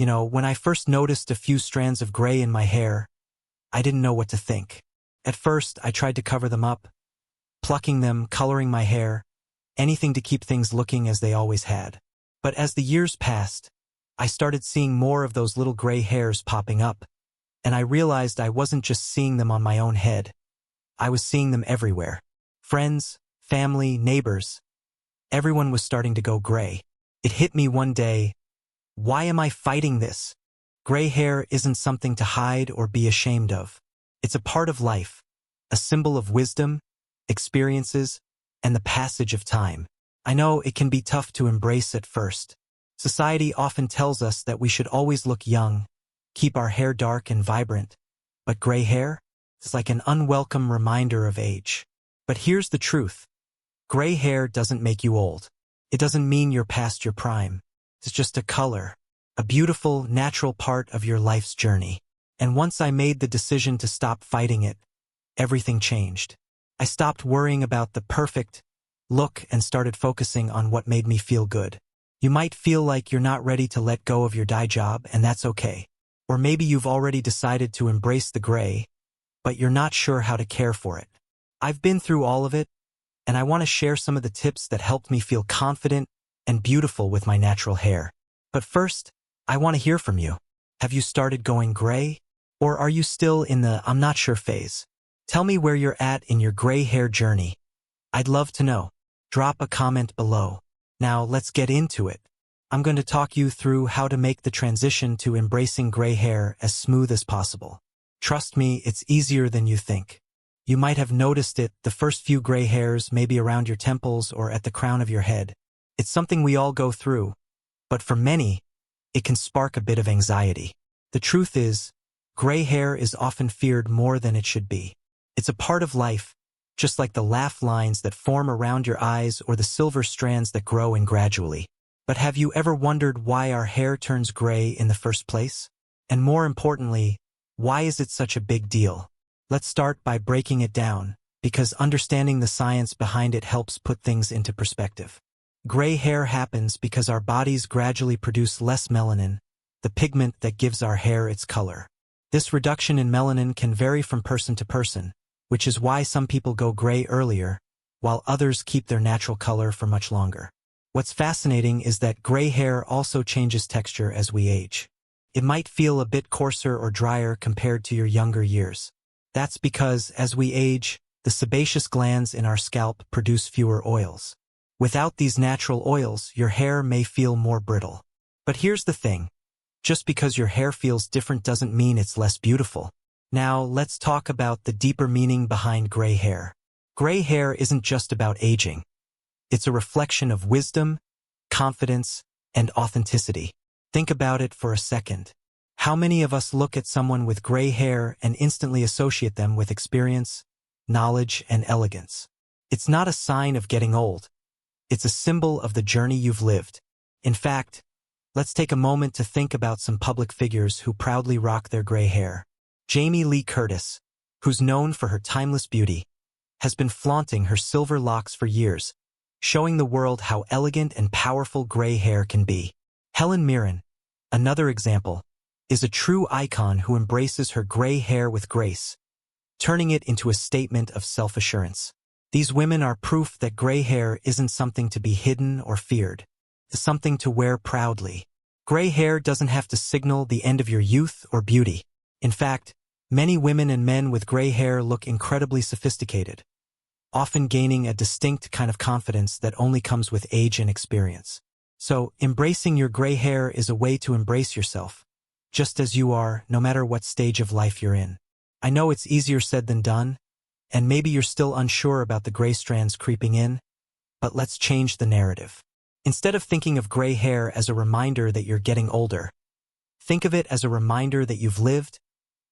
When I first noticed a few strands of gray in my hair, I didn't know what to think. At first, I tried to cover them up, plucking them, coloring my hair, anything to keep things looking as they always had. But as the years passed, I started seeing more of those little gray hairs popping up, and I realized I wasn't just seeing them on my own head. I was seeing them everywhere. Friends, family, neighbors. Everyone was starting to go gray. It hit me one day, why am I fighting this? Gray hair isn't something to hide or be ashamed of. It's a part of life, a symbol of wisdom, experiences, and the passage of time. I know it can be tough to embrace at first. Society often tells us that we should always look young, keep our hair dark and vibrant. But gray hair is like an unwelcome reminder of age. But here's the truth. Gray hair doesn't make you old. It doesn't mean you're past your prime. It's just a color, a beautiful, natural part of your life's journey. And once I made the decision to stop fighting it, everything changed. I stopped worrying about the perfect look and started focusing on what made me feel good. You might feel like you're not ready to let go of your dye job, and that's okay. Or maybe you've already decided to embrace the gray, but you're not sure how to care for it. I've been through all of it, and I want to share some of the tips that helped me feel confident and beautiful with my natural hair. But first, I want to hear from you. Have you started going gray? Or are you still in the I'm not sure phase? Tell me where you're at in your gray hair journey. I'd love to know. Drop a comment below. Now let's get into it. I'm going to talk you through how to make the transition to embracing gray hair as smooth as possible. Trust me, it's easier than you think. You might have noticed it, the first few gray hairs maybe around your temples or at the crown of your head. It's something we all go through, but for many, it can spark a bit of anxiety. The truth is, gray hair is often feared more than it should be. It's a part of life, just like the laugh lines that form around your eyes or the silver strands that grow in gradually. But have you ever wondered why our hair turns gray in the first place? And more importantly, why is it such a big deal? Let's start by breaking it down, because understanding the science behind it helps put things into perspective. Gray hair happens because our bodies gradually produce less melanin, the pigment that gives our hair its color. This reduction in melanin can vary from person to person, which is why some people go gray earlier, while others keep their natural color for much longer. What's fascinating is that gray hair also changes texture as we age. It might feel a bit coarser or drier compared to your younger years. That's because, as we age, the sebaceous glands in our scalp produce fewer oils. Without these natural oils, your hair may feel more brittle. But here's the thing. Just because your hair feels different doesn't mean it's less beautiful. Now, let's talk about the deeper meaning behind gray hair. Gray hair isn't just about aging. It's a reflection of wisdom, confidence, and authenticity. Think about it for a second. How many of us look at someone with gray hair and instantly associate them with experience, knowledge, and elegance? It's not a sign of getting old. It's a symbol of the journey you've lived. In fact, let's take a moment to think about some public figures who proudly rock their gray hair. Jamie Lee Curtis, who's known for her timeless beauty, has been flaunting her silver locks for years, showing the world how elegant and powerful gray hair can be. Helen Mirren, another example, is a true icon who embraces her gray hair with grace, turning it into a statement of self-assurance. These women are proof that gray hair isn't something to be hidden or feared. It's something to wear proudly. Gray hair doesn't have to signal the end of your youth or beauty. In fact, many women and men with gray hair look incredibly sophisticated, often gaining a distinct kind of confidence that only comes with age and experience. So, embracing your gray hair is a way to embrace yourself, just as you are, no matter what stage of life you're in. I know it's easier said than done, and maybe you're still unsure about the gray strands creeping in, but let's change the narrative. Instead of thinking of gray hair as a reminder that you're getting older, think of it as a reminder that you've lived,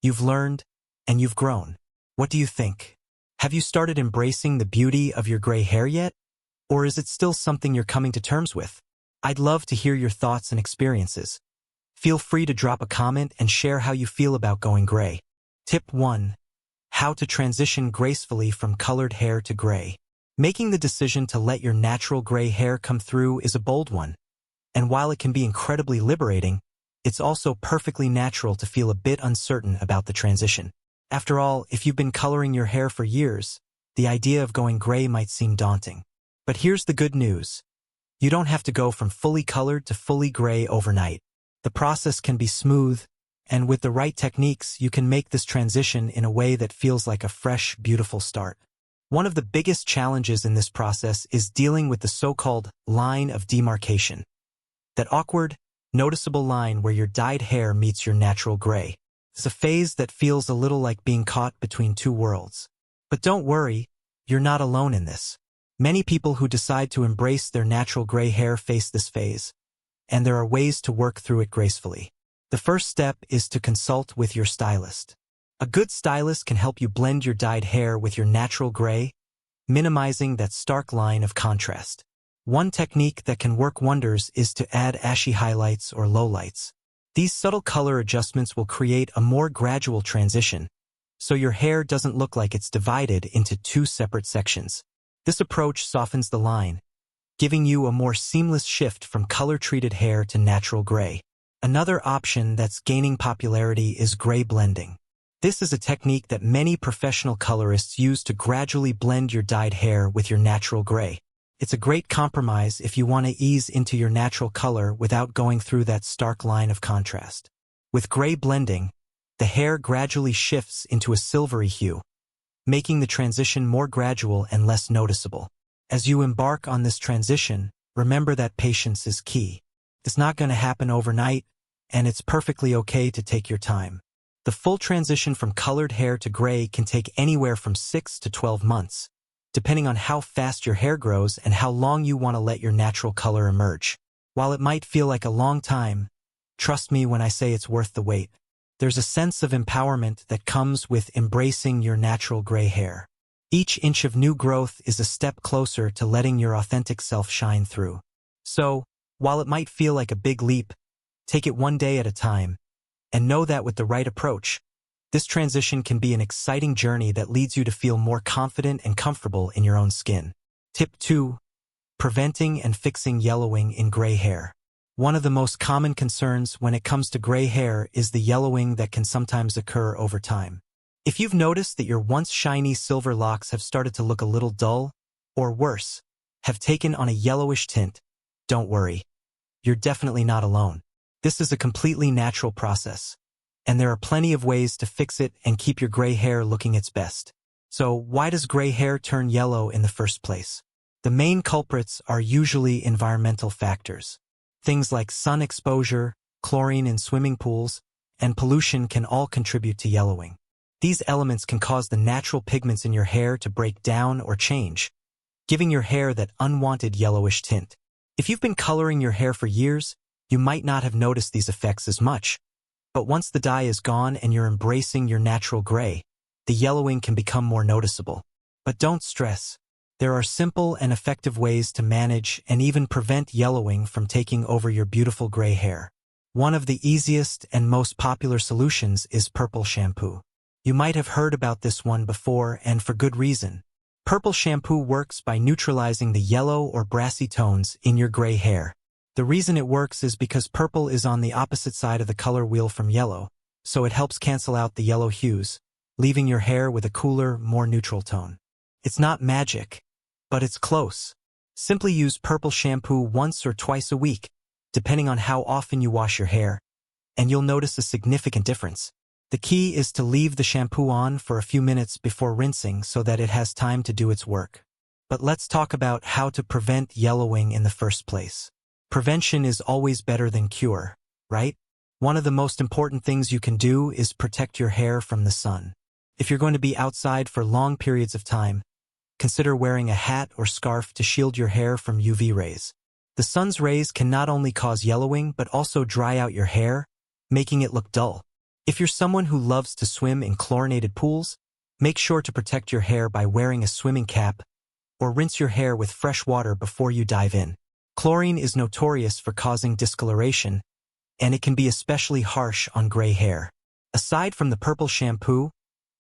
you've learned, and you've grown. What do you think? Have you started embracing the beauty of your gray hair yet? Or is it still something you're coming to terms with? I'd love to hear your thoughts and experiences. Feel free to drop a comment and share how you feel about going gray. Tip 1. How to transition gracefully from colored hair to gray. Making the decision to let your natural gray hair come through is a bold one. And while it can be incredibly liberating, it's also perfectly natural to feel a bit uncertain about the transition. After all, if you've been coloring your hair for years, the idea of going gray might seem daunting. But here's the good news. You don't have to go from fully colored to fully gray overnight. The process can be smooth, and with the right techniques, you can make this transition in a way that feels like a fresh, beautiful start. One of the biggest challenges in this process is dealing with the so-called line of demarcation. That awkward, noticeable line where your dyed hair meets your natural gray. It's a phase that feels a little like being caught between two worlds. But don't worry, you're not alone in this. Many people who decide to embrace their natural gray hair face this phase, and there are ways to work through it gracefully. The first step is to consult with your stylist. A good stylist can help you blend your dyed hair with your natural gray, minimizing that stark line of contrast. One technique that can work wonders is to add ashy highlights or lowlights. These subtle color adjustments will create a more gradual transition, so your hair doesn't look like it's divided into two separate sections. This approach softens the line, giving you a more seamless shift from color-treated hair to natural gray. Another option that's gaining popularity is gray blending. This is a technique that many professional colorists use to gradually blend your dyed hair with your natural gray. It's a great compromise if you want to ease into your natural color without going through that stark line of contrast. With gray blending, the hair gradually shifts into a silvery hue, making the transition more gradual and less noticeable. As you embark on this transition, remember that patience is key. It's not going to happen overnight, and it's perfectly okay to take your time. The full transition from colored hair to gray can take anywhere from 6 to 12 months, depending on how fast your hair grows and how long you want to let your natural color emerge. While it might feel like a long time, trust me when I say it's worth the wait. There's a sense of empowerment that comes with embracing your natural gray hair. Each inch of new growth is a step closer to letting your authentic self shine through. So, while it might feel like a big leap, take it one day at a time, and know that with the right approach, this transition can be an exciting journey that leads you to feel more confident and comfortable in your own skin. Tip 2. Preventing and fixing yellowing in gray hair. One of the most common concerns when it comes to gray hair is the yellowing that can sometimes occur over time. If you've noticed that your once shiny silver locks have started to look a little dull, or worse, have taken on a yellowish tint, don't worry. You're definitely not alone. This is a completely natural process, and there are plenty of ways to fix it and keep your gray hair looking its best. So why does gray hair turn yellow in the first place? The main culprits are usually environmental factors. Things like sun exposure, chlorine in swimming pools, and pollution can all contribute to yellowing. These elements can cause the natural pigments in your hair to break down or change, giving your hair that unwanted yellowish tint. If you've been coloring your hair for years, you might not have noticed these effects as much, but once the dye is gone and you're embracing your natural gray, the yellowing can become more noticeable. But don't stress. There are simple and effective ways to manage and even prevent yellowing from taking over your beautiful gray hair. One of the easiest and most popular solutions is purple shampoo. You might have heard about this one before, and for good reason. Purple shampoo works by neutralizing the yellow or brassy tones in your gray hair. The reason it works is because purple is on the opposite side of the color wheel from yellow, so it helps cancel out the yellow hues, leaving your hair with a cooler, more neutral tone. It's not magic, but it's close. Simply use purple shampoo once or twice a week, depending on how often you wash your hair, and you'll notice a significant difference. The key is to leave the shampoo on for a few minutes before rinsing so that it has time to do its work. But let's talk about how to prevent yellowing in the first place. Prevention is always better than cure, right? One of the most important things you can do is protect your hair from the sun. If you're going to be outside for long periods of time, consider wearing a hat or scarf to shield your hair from UV rays. The sun's rays can not only cause yellowing but also dry out your hair, making it look dull. If you're someone who loves to swim in chlorinated pools, make sure to protect your hair by wearing a swimming cap or rinse your hair with fresh water before you dive in. Chlorine is notorious for causing discoloration, and it can be especially harsh on gray hair. Aside from the purple shampoo,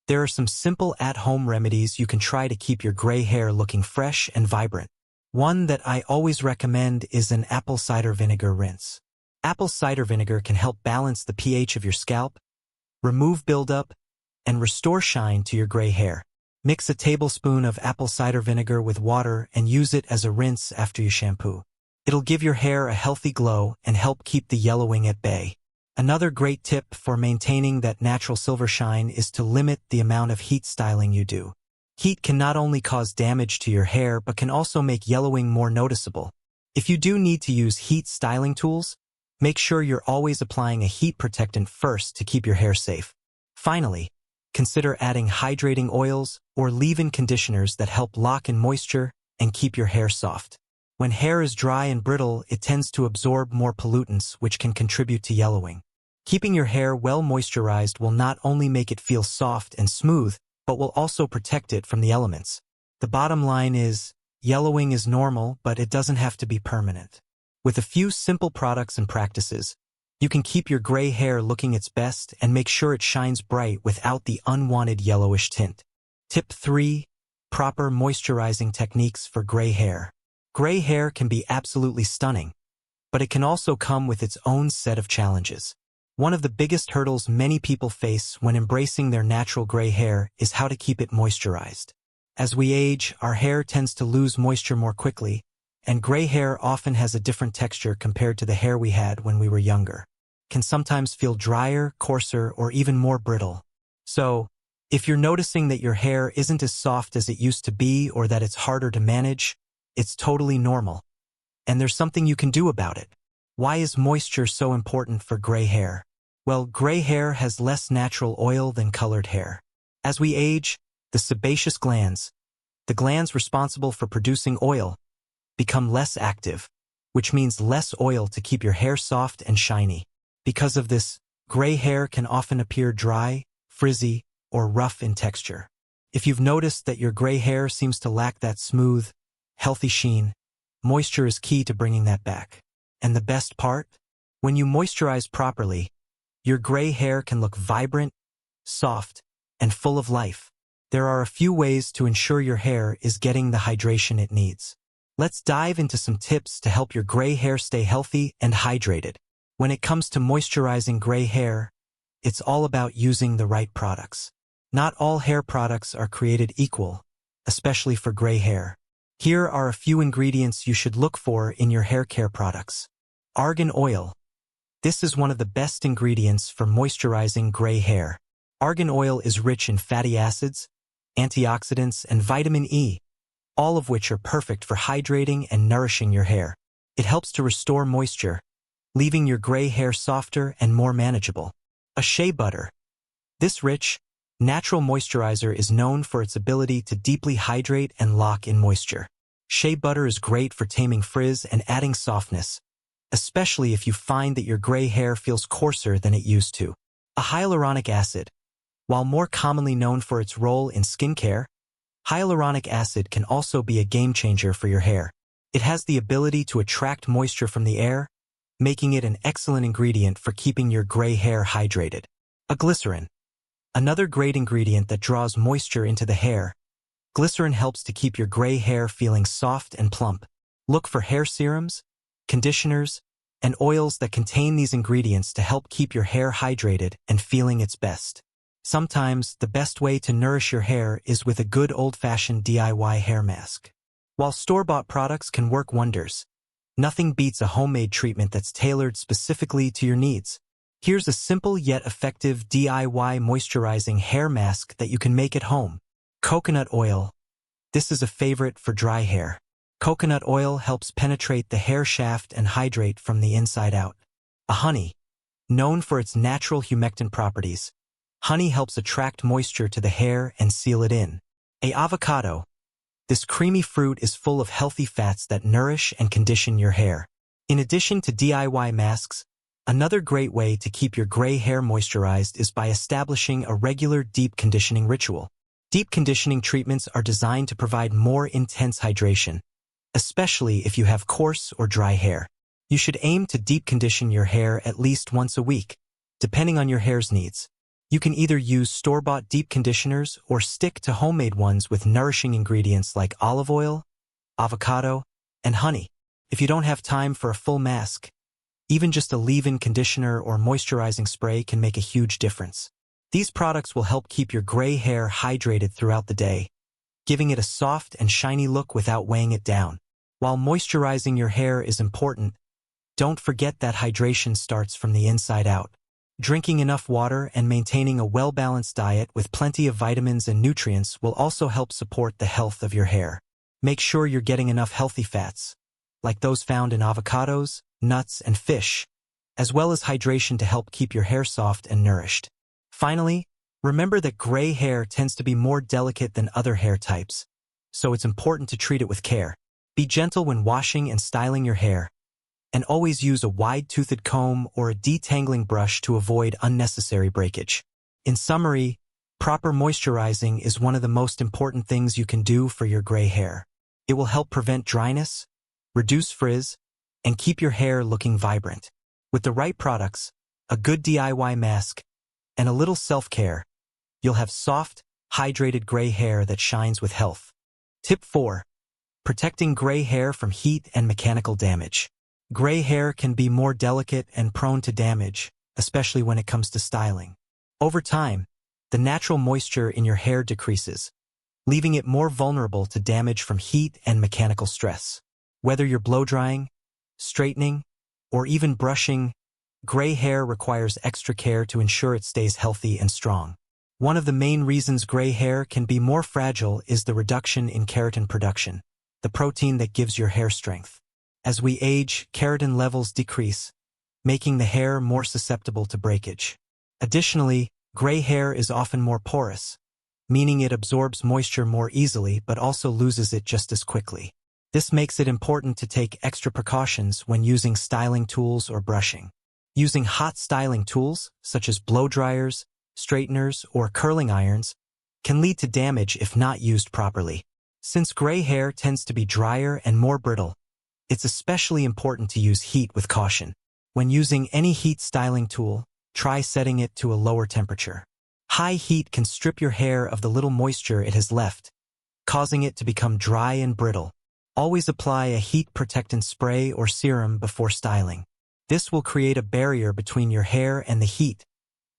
there are some simple at-home remedies you can try to keep your gray hair looking fresh and vibrant. One that I always recommend is an apple cider vinegar rinse. Apple cider vinegar can help balance the pH of your scalp, remove buildup, and restore shine to your gray hair. Mix a tablespoon of apple cider vinegar with water and use it as a rinse after you shampoo. It'll give your hair a healthy glow and help keep the yellowing at bay. Another great tip for maintaining that natural silver shine is to limit the amount of heat styling you do. Heat can not only cause damage to your hair but can also make yellowing more noticeable. If you do need to use heat styling tools, make sure you're always applying a heat protectant first to keep your hair safe. Finally, consider adding hydrating oils or leave-in conditioners that help lock in moisture and keep your hair soft. When hair is dry and brittle, it tends to absorb more pollutants, which can contribute to yellowing. Keeping your hair well moisturized will not only make it feel soft and smooth, but will also protect it from the elements. The bottom line is, yellowing is normal, but it doesn't have to be permanent. With a few simple products and practices, you can keep your gray hair looking its best and make sure it shines bright without the unwanted yellowish tint. Tip 3. Proper moisturizing techniques for gray hair. Gray hair can be absolutely stunning, but it can also come with its own set of challenges. One of the biggest hurdles many people face when embracing their natural gray hair is how to keep it moisturized. As we age, our hair tends to lose moisture more quickly, and gray hair often has a different texture compared to the hair we had when we were younger. Can sometimes feel drier, coarser, or even more brittle. So, if you're noticing that your hair isn't as soft as it used to be or that it's harder to manage, it's totally normal. And there's something you can do about it. Why is moisture so important for gray hair? Well, gray hair has less natural oil than colored hair. As we age, the sebaceous glands, the glands responsible for producing oil, become less active, which means less oil to keep your hair soft and shiny. Because of this, gray hair can often appear dry, frizzy, or rough in texture. If you've noticed that your gray hair seems to lack that smooth, healthy sheen, moisture is key to bringing that back. And the best part? When you moisturize properly, your gray hair can look vibrant, soft, and full of life. There are a few ways to ensure your hair is getting the hydration it needs. Let's dive into some tips to help your gray hair stay healthy and hydrated. When it comes to moisturizing gray hair, it's all about using the right products. Not all hair products are created equal, especially for gray hair. Here are a few ingredients you should look for in your hair care products. Argan oil. This is one of the best ingredients for moisturizing gray hair. Argan oil is rich in fatty acids, antioxidants, and vitamin E, all of which are perfect for hydrating and nourishing your hair. It helps to restore moisture, leaving your gray hair softer and more manageable. A shea butter. This rich, natural moisturizer is known for its ability to deeply hydrate and lock in moisture. Shea butter is great for taming frizz and adding softness, especially if you find that your gray hair feels coarser than it used to. A hyaluronic acid. While more commonly known for its role in skincare, hyaluronic acid can also be a game changer for your hair. It has the ability to attract moisture from the air, making it an excellent ingredient for keeping your gray hair hydrated. A glycerin. Another great ingredient that draws moisture into the hair. Glycerin helps to keep your gray hair feeling soft and plump. Look for hair serums, conditioners, and oils that contain these ingredients to help keep your hair hydrated and feeling its best. Sometimes, the best way to nourish your hair is with a good old-fashioned DIY hair mask. While store-bought products can work wonders, nothing beats a homemade treatment that's tailored specifically to your needs. Here's a simple yet effective DIY moisturizing hair mask that you can make at home. Coconut oil. This is a favorite for dry hair. Coconut oil helps penetrate the hair shaft and hydrate from the inside out. A honey. Known for its natural humectant properties, honey helps attract moisture to the hair and seal it in. A avocado. This creamy fruit is full of healthy fats that nourish and condition your hair. In addition to DIY masks, another great way to keep your gray hair moisturized is by establishing a regular deep conditioning ritual. Deep conditioning treatments are designed to provide more intense hydration, especially if you have coarse or dry hair. You should aim to deep condition your hair at least once a week, depending on your hair's needs. You can either use store-bought deep conditioners or stick to homemade ones with nourishing ingredients like olive oil, avocado, and honey. If you don't have time for a full mask, Even just a leave-in conditioner or moisturizing spray can make a huge difference. These products will help keep your gray hair hydrated throughout the day, giving it a soft and shiny look without weighing it down. While moisturizing your hair is important, don't forget that hydration starts from the inside out. Drinking enough water and maintaining a well-balanced diet with plenty of vitamins and nutrients will also help support the health of your hair. Make sure you're getting enough healthy fats, like those found in avocados, nuts, and fish, as well as hydration to help keep your hair soft and nourished. Finally, remember that gray hair tends to be more delicate than other hair types, so it's important to treat it with care. Be gentle when washing and styling your hair, and always use a wide-toothed comb or a detangling brush to avoid unnecessary breakage. In summary, proper moisturizing is one of the most important things you can do for your gray hair. It will help prevent dryness, reduce frizz, and keep your hair looking vibrant. With the right products, a good DIY mask, and a little self-care, you'll have soft, hydrated gray hair that shines with health. Tip 4. Protecting gray hair from heat and mechanical damage. Gray hair can be more delicate and prone to damage, especially when it comes to styling. Over time, the natural moisture in your hair decreases, leaving it more vulnerable to damage from heat and mechanical stress. Whether you're blow-drying, straightening, or even brushing, gray hair requires extra care to ensure it stays healthy and strong. One of the main reasons gray hair can be more fragile is the reduction in keratin production, the protein that gives your hair strength. As we age, keratin levels decrease, making the hair more susceptible to breakage. Additionally, gray hair is often more porous, meaning it absorbs moisture more easily but also loses it just as quickly. This makes it important to take extra precautions when using styling tools or brushing. Using hot styling tools, such as blow dryers, straighteners, or curling irons, can lead to damage if not used properly. Since gray hair tends to be drier and more brittle, it's especially important to use heat with caution. When using any heat styling tool, try setting it to a lower temperature. High heat can strip your hair of the little moisture it has left, causing it to become dry and brittle. Always apply a heat protectant spray or serum before styling. This will create a barrier between your hair and the heat,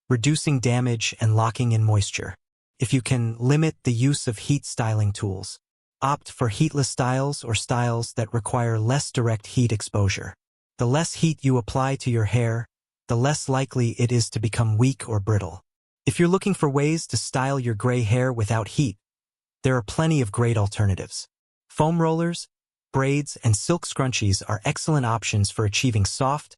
reducing damage and locking in moisture. If you can, limit the use of heat styling tools. Opt for heatless styles or styles that require less direct heat exposure. The less heat you apply to your hair, the less likely it is to become weak or brittle. If you're looking for ways to style your gray hair without heat, there are plenty of great alternatives. Foam rollers, braids, and silk scrunchies are excellent options for achieving soft,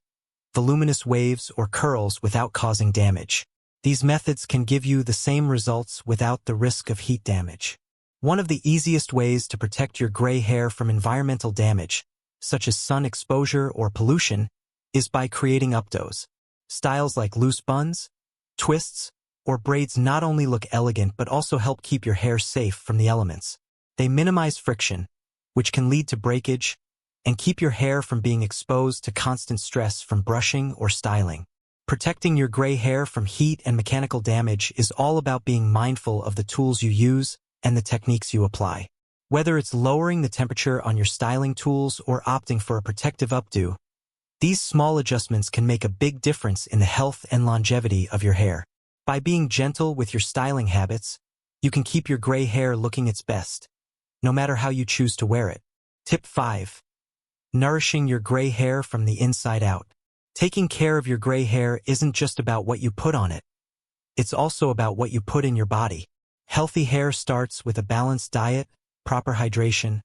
voluminous waves or curls without causing damage. These methods can give you the same results without the risk of heat damage. One of the easiest ways to protect your gray hair from environmental damage, such as sun exposure or pollution, is by creating updos. Styles like loose buns, twists, or braids not only look elegant but also help keep your hair safe from the elements. They minimize friction, which can lead to breakage, and keep your hair from being exposed to constant stress from brushing or styling. Protecting your gray hair from heat and mechanical damage is all about being mindful of the tools you use and the techniques you apply. Whether it's lowering the temperature on your styling tools or opting for a protective updo, these small adjustments can make a big difference in the health and longevity of your hair. By being gentle with your styling habits, you can keep your gray hair looking its best, no matter how you choose to wear it. Tip 5. Nourishing your gray hair from the inside out. Taking care of your gray hair isn't just about what you put on it. It's also about what you put in your body. Healthy hair starts with a balanced diet, proper hydration,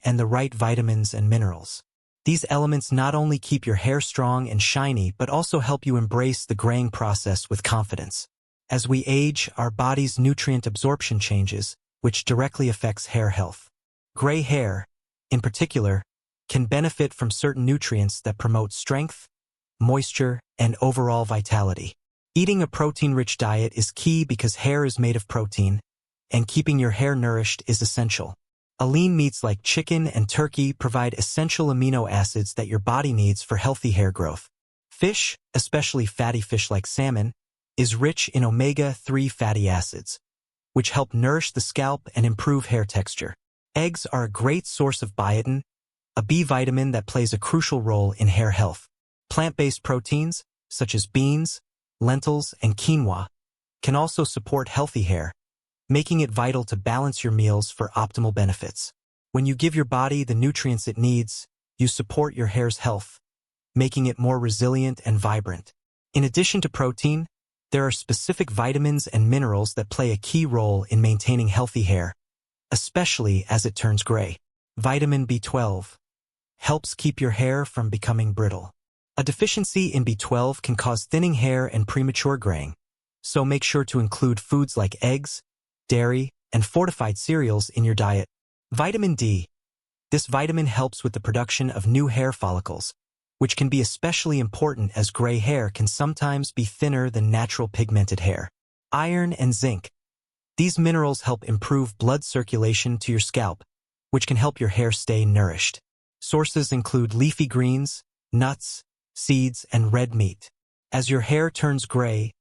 and the right vitamins and minerals. These elements not only keep your hair strong and shiny but also help you embrace the graying process with confidence. As we age, our body's nutrient absorption changes, which directly affects hair health. Gray hair, in particular, can benefit from certain nutrients that promote strength, moisture, and overall vitality. Eating a protein-rich diet is key because hair is made of protein, and keeping your hair nourished is essential. Lean meats like chicken and turkey provide essential amino acids that your body needs for healthy hair growth. Fish, especially fatty fish like salmon, is rich in omega-3 fatty acids, which help nourish the scalp and improve hair texture. Eggs are a great source of biotin, a B vitamin that plays a crucial role in hair health. Plant-based proteins, such as beans, lentils, and quinoa, can also support healthy hair, making it vital to balance your meals for optimal benefits. When you give your body the nutrients it needs, you support your hair's health, making it more resilient and vibrant. In addition to protein, there are specific vitamins and minerals that play a key role in maintaining healthy hair, especially as it turns gray. Vitamin B12 helps keep your hair from becoming brittle. A deficiency in B12 can cause thinning hair and premature graying, so make sure to include foods like eggs, dairy, and fortified cereals in your diet. Vitamin D. This vitamin helps with the production of new hair follicles, which can be especially important as gray hair can sometimes be thinner than natural pigmented hair. Iron and zinc. These minerals help improve blood circulation to your scalp, which can help your hair stay nourished. Sources include leafy greens, nuts, seeds, and red meat. As your hair turns gray,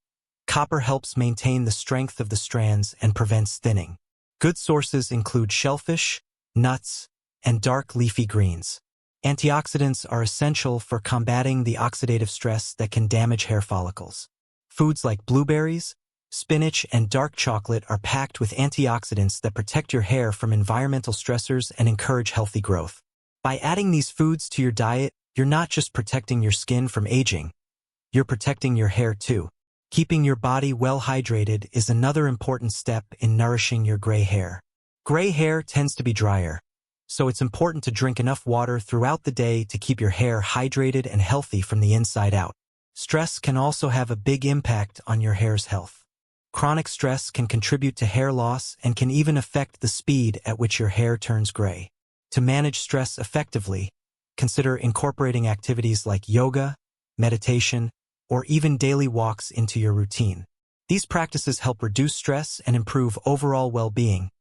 copper helps maintain the strength of the strands and prevents thinning. Good sources include shellfish, nuts, and dark leafy greens. Antioxidants are essential for combating the oxidative stress that can damage hair follicles. Foods like blueberries, spinach, and dark chocolate are packed with antioxidants that protect your hair from environmental stressors and encourage healthy growth. By adding these foods to your diet, you're not just protecting your skin from aging, you're protecting your hair too. Keeping your body well hydrated is another important step in nourishing your gray hair. Gray hair tends to be drier, so it's important to drink enough water throughout the day to keep your hair hydrated and healthy from the inside out. Stress can also have a big impact on your hair's health. Chronic stress can contribute to hair loss and can even affect the speed at which your hair turns gray. To manage stress effectively, consider incorporating activities like yoga, meditation, or even daily walks into your routine. These practices help reduce stress and improve overall well-being,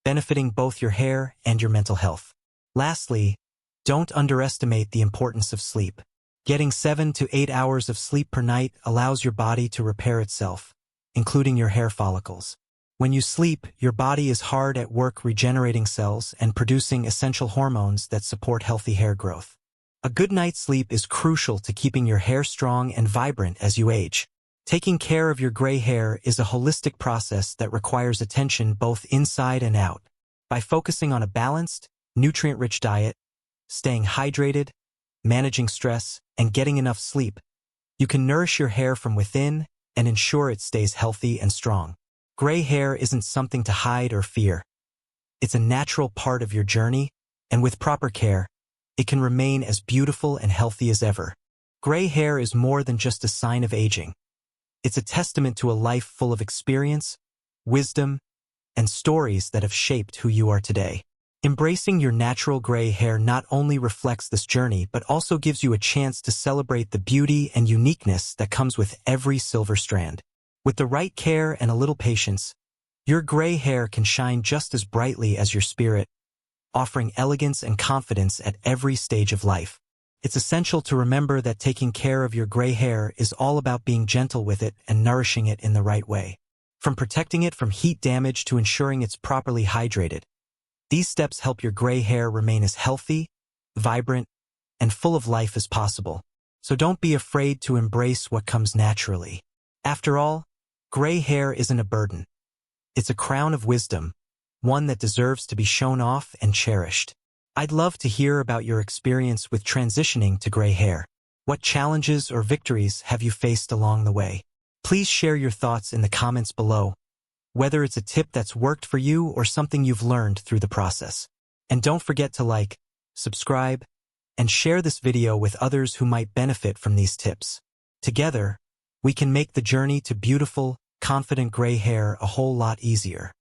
benefiting both your hair and your mental health. Lastly, don't underestimate the importance of sleep. Getting 7 to 8 hours of sleep per night allows your body to repair itself, including your hair follicles. When you sleep, your body is hard at work regenerating cells and producing essential hormones that support healthy hair growth. A good night's sleep is crucial to keeping your hair strong and vibrant as you age. Taking care of your gray hair is a holistic process that requires attention both inside and out. By focusing on a balanced, nutrient-rich diet, staying hydrated, managing stress, and getting enough sleep, you can nourish your hair from within and ensure it stays healthy and strong. Gray hair isn't something to hide or fear. It's a natural part of your journey, and with proper care, it can remain as beautiful and healthy as ever. Gray hair is more than just a sign of aging. It's a testament to a life full of experience, wisdom, and stories that have shaped who you are today. Embracing your natural gray hair not only reflects this journey, but also gives you a chance to celebrate the beauty and uniqueness that comes with every silver strand. With the right care and a little patience, your gray hair can shine just as brightly as your spirit, offering elegance and confidence at every stage of life. It's essential to remember that taking care of your gray hair is all about being gentle with it and nourishing it in the right way. From protecting it from heat damage to ensuring it's properly hydrated, these steps help your gray hair remain as healthy, vibrant, and full of life as possible. So don't be afraid to embrace what comes naturally. After all, gray hair isn't a burden. It's a crown of wisdom, one that deserves to be shown off and cherished. I'd love to hear about your experience with transitioning to gray hair. What challenges or victories have you faced along the way? Please share your thoughts in the comments below, whether it's a tip that's worked for you or something you've learned through the process. And don't forget to like, subscribe, and share this video with others who might benefit from these tips. Together, we can make the journey to beautiful, confident gray hair a whole lot easier.